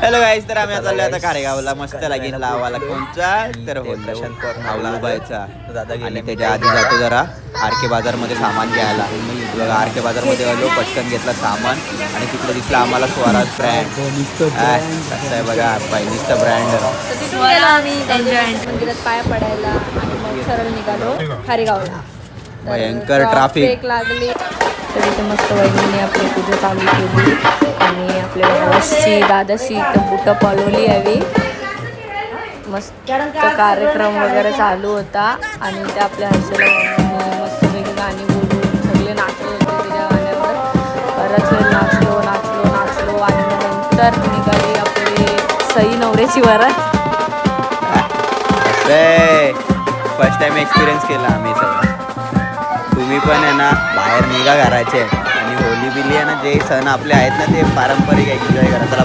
Hello गाईस, तर आम्ही चाललो आता कारेगावला. मस्त लागेल लावाला कोणचा तर होलबायचा आणि त्याच्या आधी जातो जरा आर के बाजारमध्ये सामान घ्यायला. बघा आर के बाजारमध्ये आलो, पटकन घेतला सामान आणि तिकडे दिसला आम्हाला स्वराज ब्रँड. कसं आहे बघा, पहिलीच ब्रँड. तिथून गेलो आम्ही मंदिरात पाया पडायला आणि मग सरळ निघालो खारेगावला. भयंकर ट्रॅफिक लागली तर तिथे मस्त वहिनीने आपली पूजा चालू केली आणि आपल्या बसची दादाशी बुटं पळवली हवी. मस्त कार्यक्रम वगैरे चालू होता आणि ते आपल्या हर्षला मस्तपैकी गाणी बोलून सगळे नाचत होते त्याच्या गाण्यावर. बराच वेळ नाचलो आणि नंतर निघाली आपली सई नवऱ्याची वरात. फर्स्ट टाइम एक्सपिरियन्स केला आम्ही सगळं. तुम्ही पण आहे ना बाहेर निघा घराचे आणि होली बिली आहे ना, जे सण आपले आहेत ना ते पारंपरिक एन्जॉय करा. चला